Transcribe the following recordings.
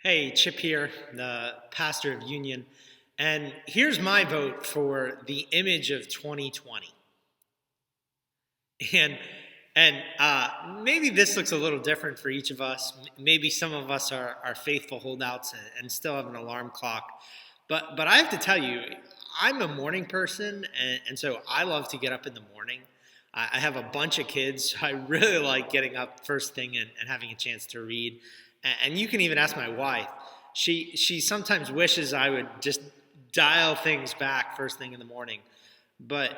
Hey, Chip here, the pastor of Union, and here's my vote for the image of 2020. And maybe this looks a little different for each of us. Maybe some of us are faithful holdouts and still have an alarm clock. But I have to tell you, I'm a morning person, and so I love to get up in the morning. I have a bunch of kids. So I really like getting up first thing and having a chance to read. And you can even ask my wife. She sometimes wishes I would just dial things back first thing in the morning. But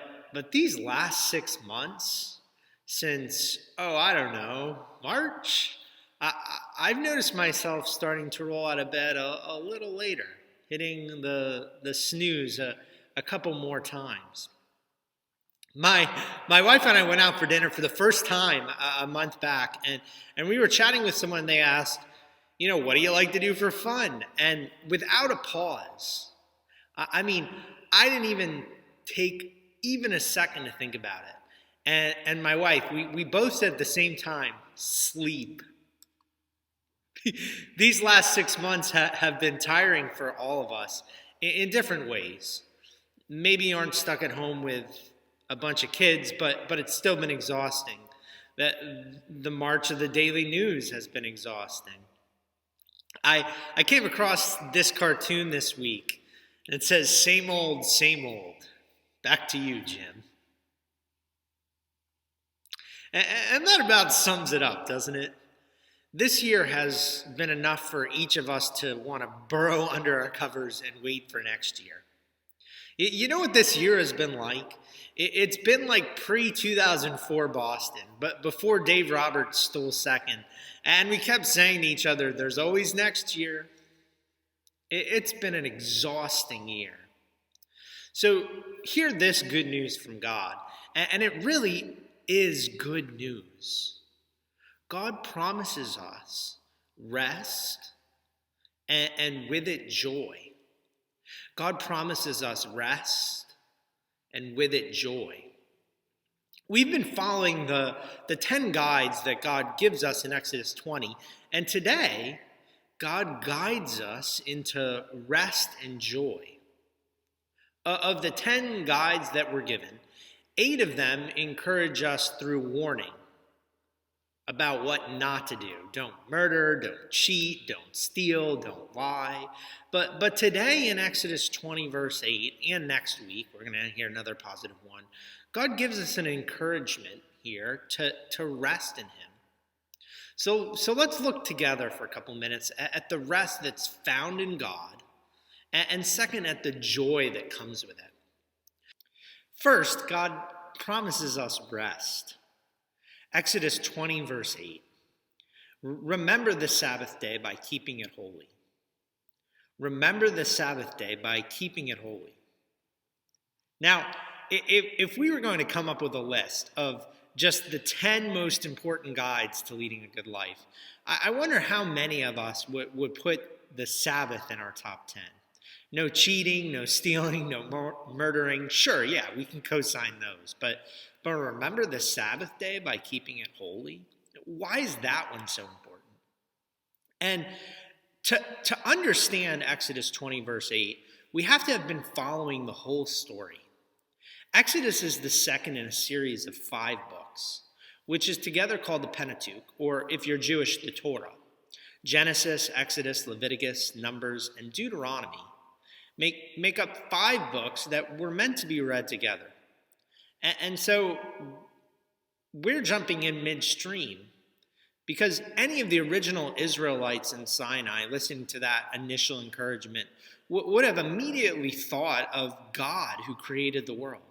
these last 6 months, since I don't know, March, I've noticed myself starting to roll out of bed a little later, hitting the snooze a couple more times. My wife and I went out for dinner for the first time a month back, and we were chatting with someone. They asked, what do you like to do for fun? And without a pause, I mean, I didn't even take even a second to think about it. And my wife, we both said at the same time, sleep. These last 6 months have been tiring for all of us in different ways. Maybe you aren't stuck at home with a bunch of kids, but it's still been exhausting. The march of the daily news has been exhausting. I came across this cartoon this week, and it says, same old, same old. Back to you, Jim. And that about sums it up, doesn't it? This year has been enough for each of us to want to burrow under our covers and wait for next year. You know what this year has been like? It's been like pre-2004 Boston, but before Dave Roberts stole second. And we kept saying to each other, there's always next year. It's been an exhausting year. So hear this good news from God. And it really is good news. God promises us rest and with it joy. God promises us rest and with it joy. We've been following the 10 guides that God gives us in Exodus 20, and today, God guides us into rest and joy. Of the 10 guides that were given, 8 of them encourage us through warning about what not to do. Don't murder, don't cheat, don't steal, don't lie. But today in Exodus 20, verse 8, and next week, we're going to hear another positive one. God gives us an encouragement here to rest in him. So let's look together for a couple minutes at the rest that's found in God, and second, at the joy that comes with it. First, God promises us rest. Exodus 20, verse 8. Remember the Sabbath day by keeping it holy. Remember the Sabbath day by keeping it holy. Now, if we were going to come up with a list of just the 10 most important guides to leading a good life, I wonder how many of us would put the Sabbath in our top 10. No cheating, no stealing, no murdering. Sure, yeah, we can co-sign those. But remember the Sabbath day by keeping it holy? Why is that one so important? And to understand Exodus 20, verse 8, we have to have been following the whole story. Exodus is the second in a series of 5 books, which is together called the Pentateuch, or if you're Jewish, the Torah. Genesis, Exodus, Leviticus, Numbers, and Deuteronomy make up 5 books that were meant to be read together. And so we're jumping in midstream because any of the original Israelites in Sinai listening to that initial encouragement would have immediately thought of God who created the world.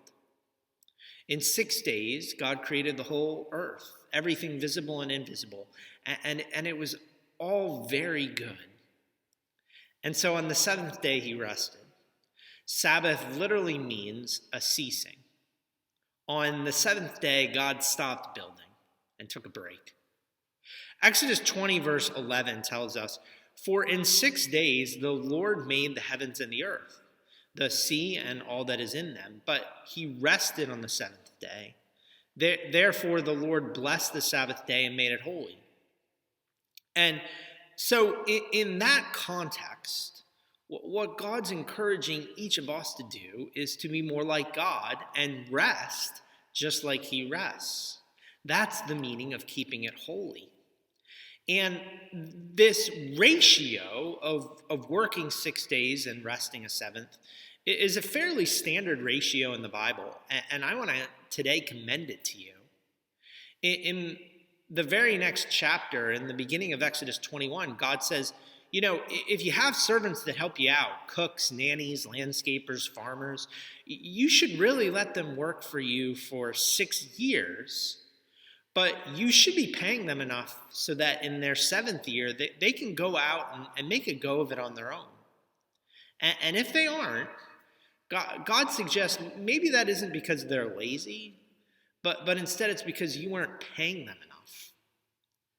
In 6 days, God created the whole earth, everything visible and invisible, and it was all very good. And so on the 7th day, he rested. Sabbath literally means a ceasing. On the 7th day, God stopped building and took a break. Exodus 20, verse 11 tells us, "For in 6 days the Lord made the heavens and the earth, the sea and all that is in them, but he rested on the 7th day. Therefore the Lord blessed the Sabbath day and made it holy." And so in that context, what God's encouraging each of us to do is to be more like God and rest just like he rests. That's the meaning of keeping it holy. And this ratio of working 6 days and resting a seventh is a fairly standard ratio in the Bible. And I want to today commend it to you. In the very next chapter, in the beginning of Exodus 21, God says, if you have servants that help you out, cooks, nannies, landscapers, farmers, you should really let them work for you for 6 years. But you should be paying them enough so that in their 7th year, they can go out and make a go of it on their own. And if they aren't, God suggests maybe that isn't because they're lazy, but instead it's because you weren't paying them enough.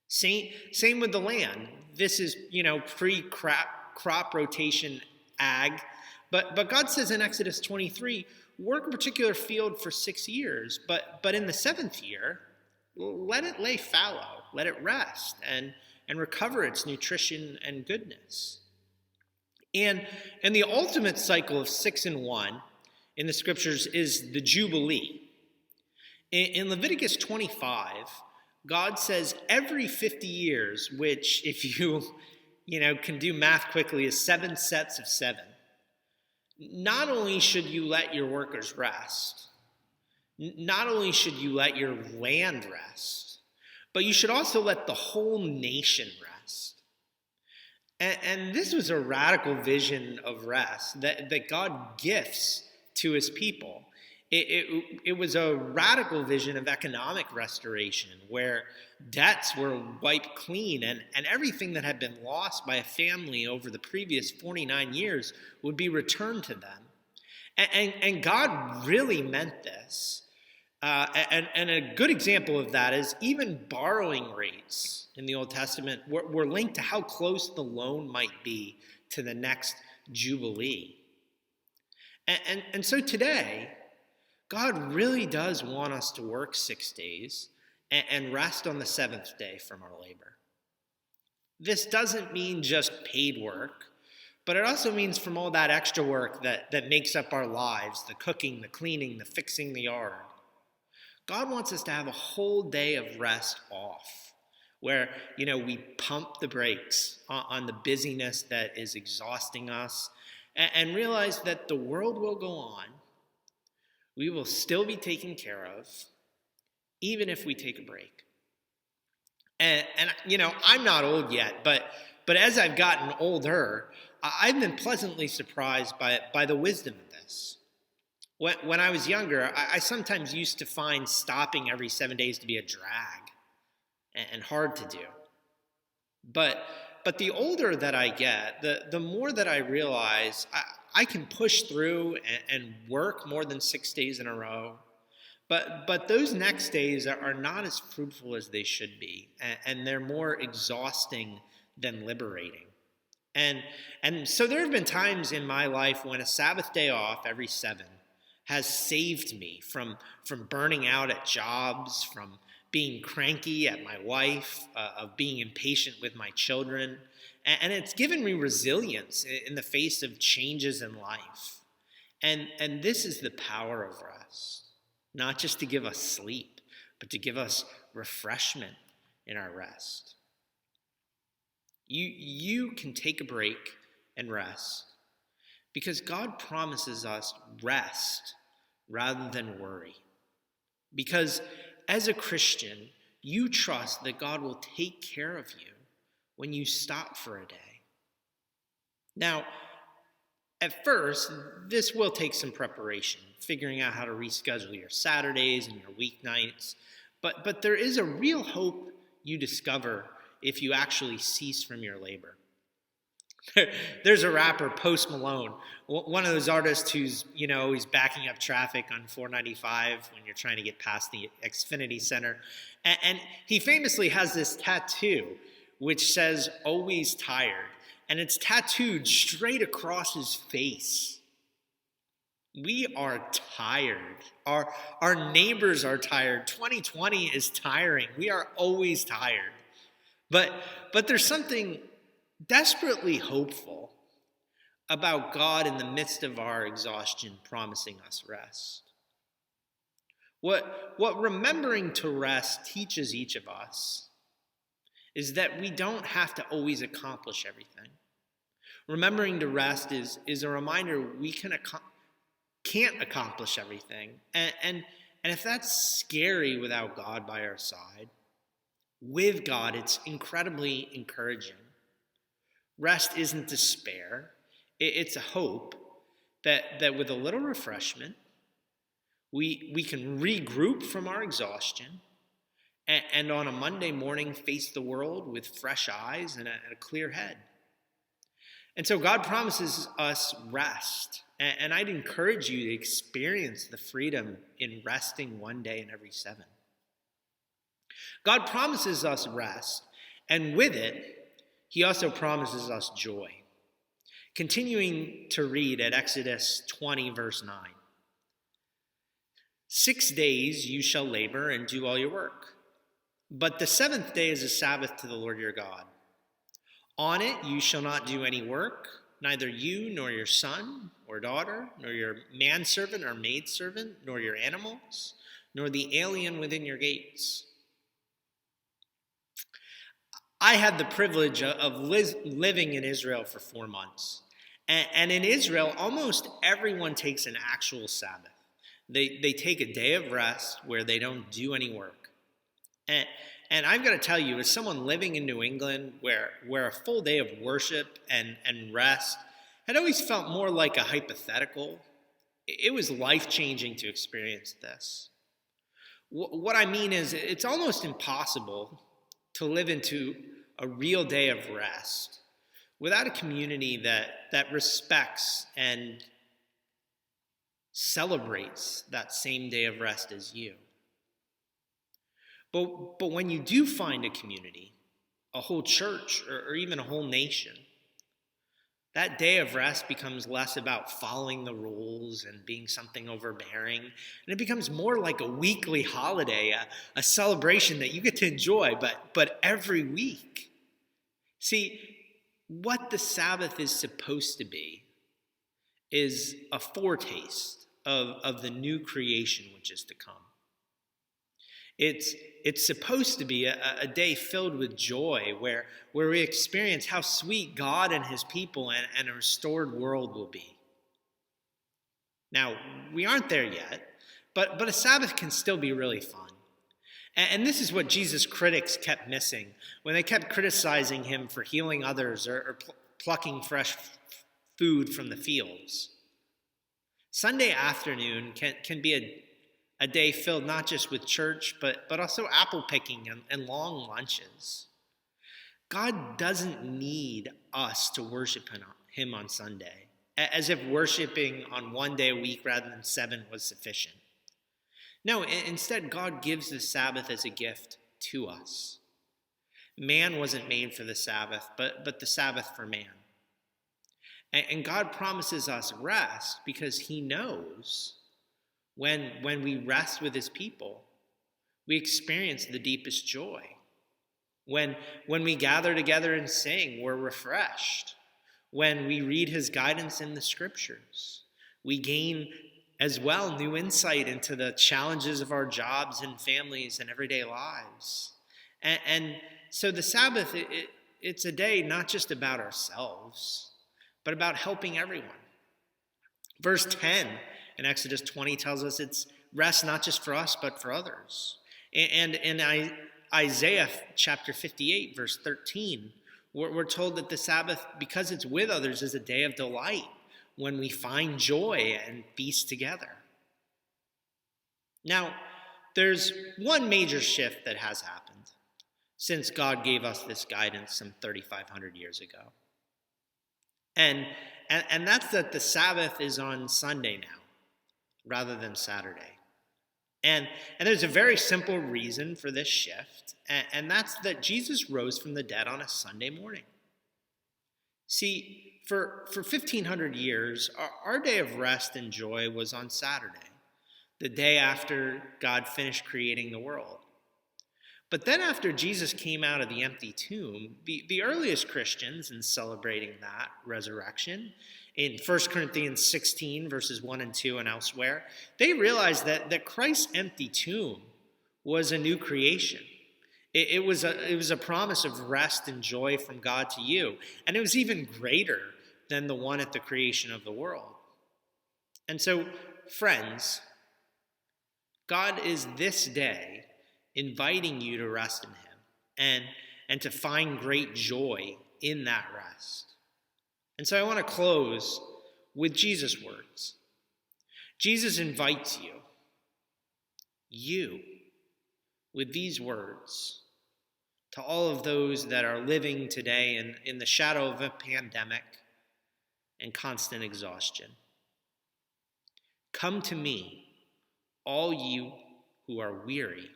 Same with the land. This is, pre-crop rotation ag. But God says in Exodus 23, work a particular field for 6 years, but in the 7th year, let it lay fallow, let it rest, and recover its nutrition and goodness. And the ultimate cycle of 6 and 1 in the scriptures is the Jubilee. In Leviticus 25, God says every 50 years, which if you can do math quickly is 7 sets of 7, not only should you let your workers rest, not only should you let your land rest, but you should also let the whole nation rest. And this was a radical vision of rest that God gifts to his people. It was a radical vision of economic restoration where debts were wiped clean and everything that had been lost by a family over the previous 49 years would be returned to them. And God really meant this. And a good example of that is even borrowing rates in the Old Testament were linked to how close the loan might be to the next Jubilee. And so today, God really does want us to work 6 days and rest on the 7th day from our labor. This doesn't mean just paid work, but it also means from all that extra work that makes up our lives, the cooking, the cleaning, the fixing the yard. God wants us to have a whole day of rest off, where, we pump the brakes on the busyness that is exhausting us and realize that the world will go on. We will still be taken care of, even if we take a break. And I'm not old yet, but as I've gotten older, I've been pleasantly surprised by the wisdom of this. When I was younger, I sometimes used to find stopping every 7 days to be a drag and hard to do. But the older that I get, the more that I realize I can push through and work more than 6 days in a row. But those next days are not as fruitful as they should be, and they're more exhausting than liberating. And so there have been times in my life when a Sabbath day off every 7 has saved me from burning out at jobs, from being cranky at my wife, of being impatient with my children. And it's given me resilience in the face of changes in life. And this is the power of rest, not just to give us sleep, but to give us refreshment in our rest. You can take a break and rest because God promises us rest rather than worry. Because as a Christian, you trust that God will take care of you when you stop for a day. Now, at first, this will take some preparation, figuring out how to reschedule your Saturdays and your weeknights. But there is a real hope you discover if you actually cease from your labor. There's a rapper, Post Malone, one of those artists who's, he's backing up traffic on 495 when you're trying to get past the Xfinity Center. And he famously has this tattoo which says, "Always tired." And it's tattooed straight across his face. We are tired. Our neighbors are tired. 2020 is tiring. We are always tired. But there's something desperately hopeful about God in the midst of our exhaustion promising us rest. What remembering to rest teaches each of us is that we don't have to always accomplish everything. Remembering to rest is a reminder we can't accomplish everything. And if that's scary without God by our side, with God, it's incredibly encouraging. Rest isn't despair. It's a hope that with a little refreshment, we can regroup from our exhaustion and on a Monday morning face the world with fresh eyes and a clear head. And so God promises us rest. And I'd encourage you to experience the freedom in resting one day in every 7. God promises us rest, and with it, he also promises us joy. Continuing to read at Exodus 20, verse 9. 6 days you shall labor and do all your work, but the 7th day is a Sabbath to the Lord your God. On it you shall not do any work, neither you nor your son or daughter, nor your manservant or maidservant, nor your animals, nor the alien within your gates. I had the privilege of living in Israel for 4 months. And in Israel, almost everyone takes an actual Sabbath. They take a day of rest where they don't do any work. And I've got to tell you, as someone living in New England where a full day of worship and rest had always felt more like a hypothetical, it was life-changing to experience this. What I mean is, it's almost impossible to live into a real day of rest without a community that respects and celebrates that same day of rest as you. But when you do find a community, a whole church, or even a whole nation, that day of rest becomes less about following the rules and being something overbearing, and it becomes more like a weekly holiday, a celebration that you get to enjoy, but every week. See, what the Sabbath is supposed to be is a foretaste of the new creation which is to come. It's supposed to be a day filled with joy where we experience how sweet God and his people and a restored world will be. Now, we aren't there yet, but a Sabbath can still be really fun. And this is what Jesus' critics kept missing when they kept criticizing him for healing others or plucking fresh food from the fields. Sunday afternoon can be a day filled not just with church, but also apple picking and long lunches. God doesn't need us to worship him on Sunday, as if worshiping on one day a week rather than 7 was sufficient. No, instead, God gives the Sabbath as a gift to us. Man wasn't made for the Sabbath, but the Sabbath for man. And God promises us rest because he knows when we rest with his people, we experience the deepest joy. When we gather together and sing, we're refreshed. When we read his guidance in the scriptures, we gain as well new insight into the challenges of our jobs and families and everyday lives. And so the Sabbath, it's a day not just about ourselves, but about helping everyone. Verse 10 in Exodus 20 tells us it's rest not just for us, but for others. And in Isaiah chapter 58, verse 13, we're told that the Sabbath, because it's with others, is a day of delight when we find joy and feast together. Now, there's one major shift that has happened since God gave us this guidance some 3,500 years ago. And that's that the Sabbath is on Sunday now, rather than Saturday. And there's a very simple reason for this shift, and that's that Jesus rose from the dead on a Sunday morning. See, for 1,500 years, our day of rest and joy was on Saturday, the day after God finished creating the world. But then after Jesus came out of the empty tomb, the earliest Christians, in celebrating that resurrection, in 1 Corinthians 16, verses 1 and 2 and elsewhere, they realized that Christ's empty tomb was a new creation. It was a promise of rest and joy from God to you. And it was even greater than the one at the creation of the world. And so, friends, God is this day inviting you to rest in him and to find great joy in that rest. And so I want to close with Jesus' words. Jesus invites you, with these words, to all of those that are living today in the shadow of a pandemic and constant exhaustion. Come to me, all you who are weary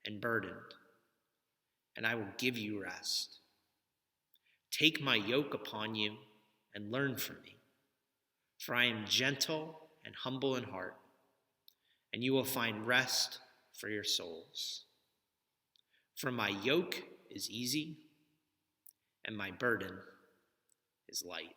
and burdened, and I will give you rest. Take my yoke upon you and learn from me, for I am gentle and humble in heart, and you will find rest for your souls. For my yoke is easy, and my burden is light.